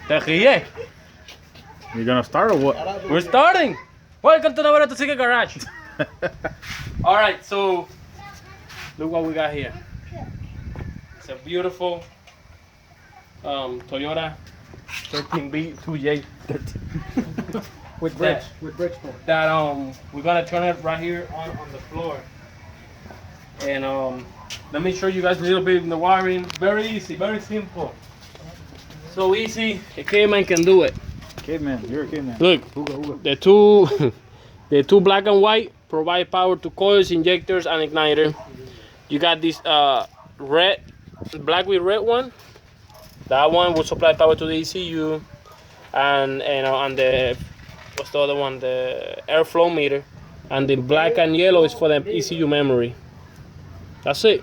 Te ríes. You gonna start or what? We're starting. Welcome to the Vvti Secret Garage. All right, so look what we got here. It's a beautiful Toyota 13B 2J13 With bridge port. that we're gonna turn it right here on the floor. And let me show you guys a little bit in the wiring. Very easy, very simple. So easy, a caveman can do it. Caveman, you're a caveman. Look, the two black and white provide power to coils, injectors, and igniter. You got this red, black with red one. That one will supply power to the ECU, and the what's the other one? The airflow meter, and the black and yellow is for the ECU memory. That's it.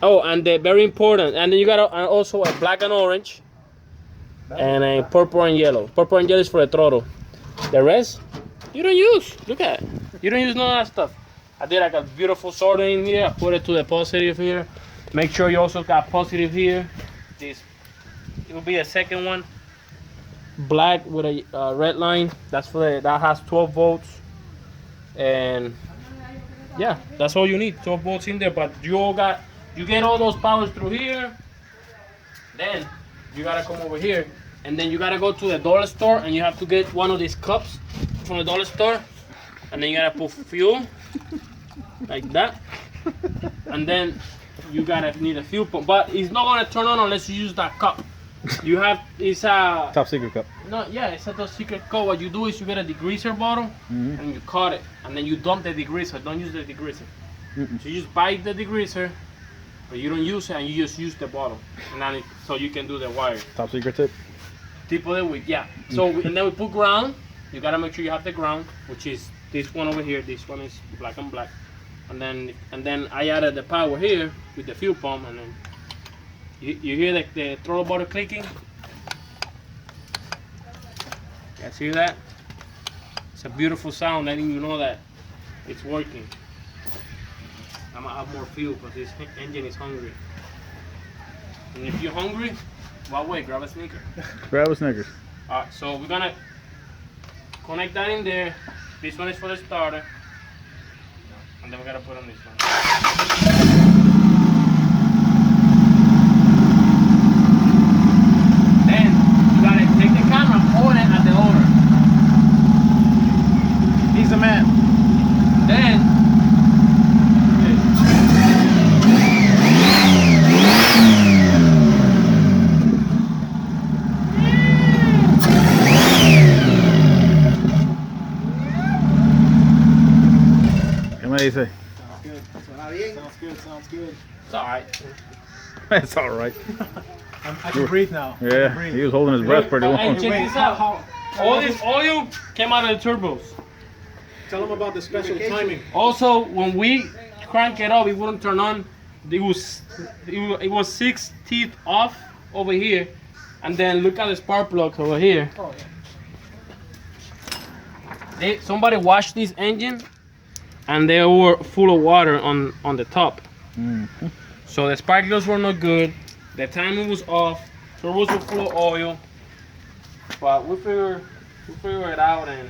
Oh, and the very important, and then you got also a black and orange, and a purple and yellow. Purple and yellow is for the throttle. The rest, you don't use. Look at it. You don't use none of that stuff. I did like a beautiful sorting in here. I put it to the positive here. Make sure you also got positive here. This, it will be a second one. Black with a red line. That's for that has 12 volts. And yeah, that's all you need. 12 volts in there. But you get all those powers through here. Then you gotta come over here, and then you gotta go to the dollar store, and you have to get one of these cups from the dollar store, and then you gotta put fuel like that, and then you gotta need a fuel pump. But it's not gonna turn on unless you use that cup. You have it's a top secret cup. No, yeah, it's a top secret cup. What you do is you get a degreaser bottle, and you cut it, and then you dump the degreaser. Don't use the degreaser. So you just buy the degreaser, but you don't use it, and you just use the bottle, and then so you can do the wire. Top secret tip. Tip of the week, yeah. So and then we put ground. You gotta make sure you have the ground, which is this one over here. This one is black and black, and then I added the power here with the fuel pump, and then you hear the throttle button clicking. You see that? It's a beautiful sound, letting you know that it's working. I'm gonna have more fuel because this engine is hungry. And if you're hungry, well, wait, grab a sneaker. Grab a Snickers. Alright, so we're gonna connect that in there. This one is for the starter. And then we gotta put on this one. Then you gotta take the camera, hold it at the owner. He's a man. Then What do you say? Sounds good. Sounds good. it's alright. It's all right. I can breathe now. Yeah, he was holding his breath pretty Hey, long. check this out. All this oil came out of the turbos. Tell them about the special timing. Also, when we crank it up, it wouldn't turn on. It was 6 teeth off over here, and then look at the spark plugs over here. Oh, yeah. Somebody washed this engine, and they were full of water on the top. So the spark plugs were not good. The timing was off. Turbos were full of oil. But we figure it out, and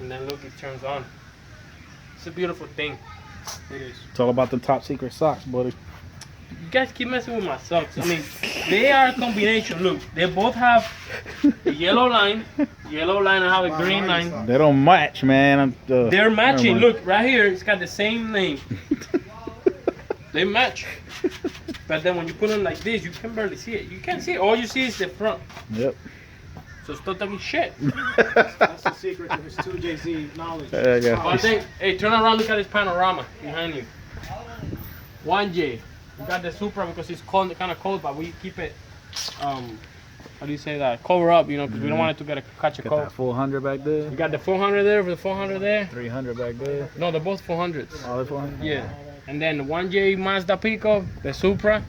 then look, it turns on. It's a beautiful thing. It is. It's all about the top secret socks, buddy. You guys keep messing with my socks. I mean, they are a combination. Look, they both have a yellow line, and have a green line. They don't match, man. They're matching. never mind. Look, right here, it's got the same name. They match. But then when you put them like this, you can barely see it. You can't see it. All you see is the front. Yep. So stop talking shit. That's the secret to his 2JZ knowledge. But then, hey, turn around, look at this panorama behind you. 1J. We got the Supra because it's cold, kind of cold, but we keep it, how do you say that? Cover up, you know, because we don't want it to catch a Got cold. that 400 back there. You got the 400 there, with the 400 there. 300 back there. No, they're both 400s. All the 400. Yeah. And then the 1J Mazda pickup, the Supra,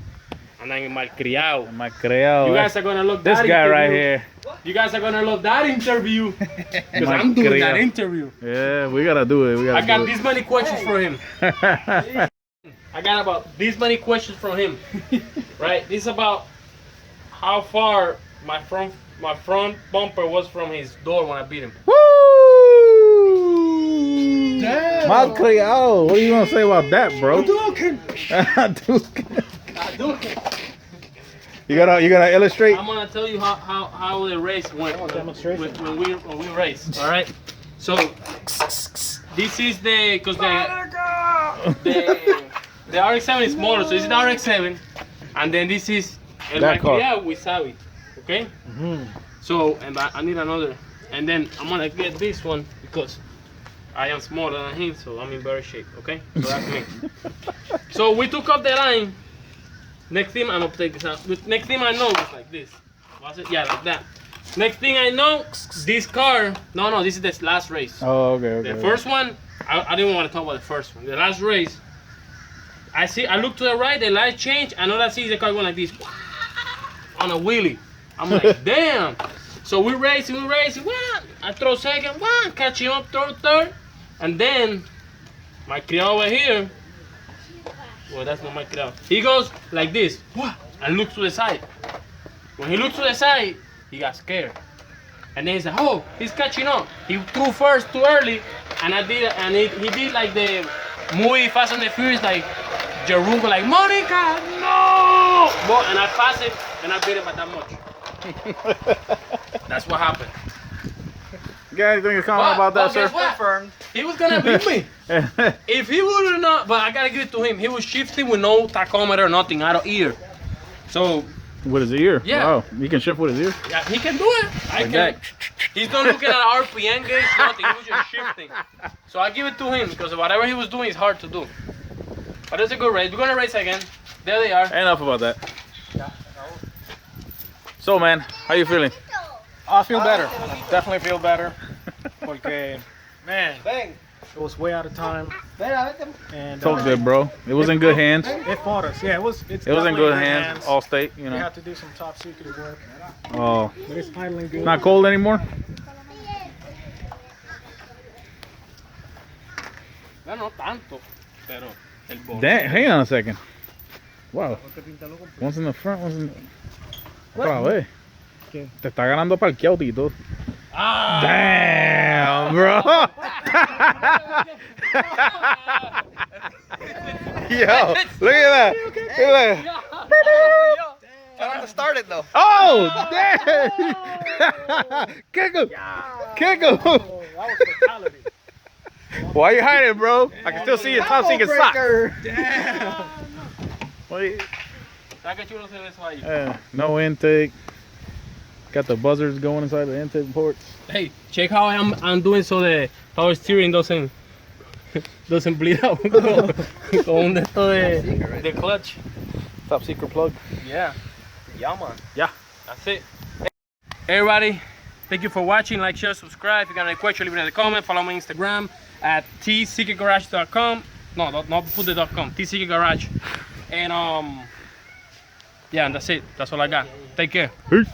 and then Malcriado. My creado. You guys are gonna love This that guy interview. right here. You guys are gonna love that interview. Because My I'm doing that Criado. interview. Yeah, we gotta do it. We gotta I got do this many questions for him. it. I got about this many questions from him. Right? This is about how far my front bumper was from his door when I beat him. Woo! Damn. Mal criado. What are you gonna say about that, bro? Hadouken. You gotta illustrate. I'm gonna tell you how the race went demonstration. when we raced. All right. So this is the the RX-7 is smaller, so this is the RX-7, and then this is el That car. Malcriado with Savi. Okay. So and I need another, and then I'm gonna get this one because I am smaller than him, so I'm in better shape. Okay. So that's me. So we took off the line. Next thing I'm gonna take this out. Next thing I know it's like this. Was it? Yeah, like that. Next thing I know, this car. No, this is the last race. Oh, okay. The first one, I didn't want to talk about the first one. The last race, I look to the right, the light change, and all I see is the car going like this on a wheelie. I'm like, damn. So we racing, I throw second, catch him up, throw third, and then my criado over here. Well, that's not my criado. He goes like this, and looks to the side. When he looks to the side, he got scared. And then he said, oh, he's catching up. He threw first too early, and he did like the movie Fast and the Furious, like Jerome, like, Monica, no! Well, and I passed it, and I beat him by that much. That's what happened. You got anything to comment about that, sir? Confirmed. He was gonna beat me. If he would have not, but I gotta give it to him. He was shifting with no tachometer, nothing, out of ear. So, With his ear? Yeah. Wow. He can shift with his ear? yeah, he can do it. I Like can. that. He's not looking at an RPM gauge, nothing. He was just shifting. So I give it to him because whatever he was doing is hard to do. But it's a good race. We're gonna race again. There they are. Enough about that. So, man, how you feeling? I feel better. I definitely feel better. Porque, man, it was way out of time. And It's all good, bro. It was in good hands. It fought us. Yeah, it was. It's It was in definitely good hands. All state, you We know. have to do some top secret work, Oh, but it's idling good. not cold anymore? No tanto, pero el bol. Damn, hang on a second. Wow. One's in the front, one's in the... Otra vez. ¿Qué? Te está ganando parqueado, Tito. Ah! Damn, bro. Yo, look at that. Look at that. I don't have to start it though. Oh, damn. Kick him. Kick him. Oh, that was fatality. Why you hiding, bro? I can still see your top secret sock. Damn. Wait. Saca chulo se ve eso ahí. No intake. Got the buzzers going inside the intake ports. Hey, check how I'm doing so the power steering doesn't bleed out con esto de clutch. Top secret plug. Yeah. Yeah, man. Yeah. That's it. Everybody, thank you for watching. Like, share, subscribe. If you got any question, leave it in the comment. Follow my Instagram at tsecretgarage.com. No, not put the .com. tsecretgarage. And yeah, and that's it. That's all I got. Take care. Peace.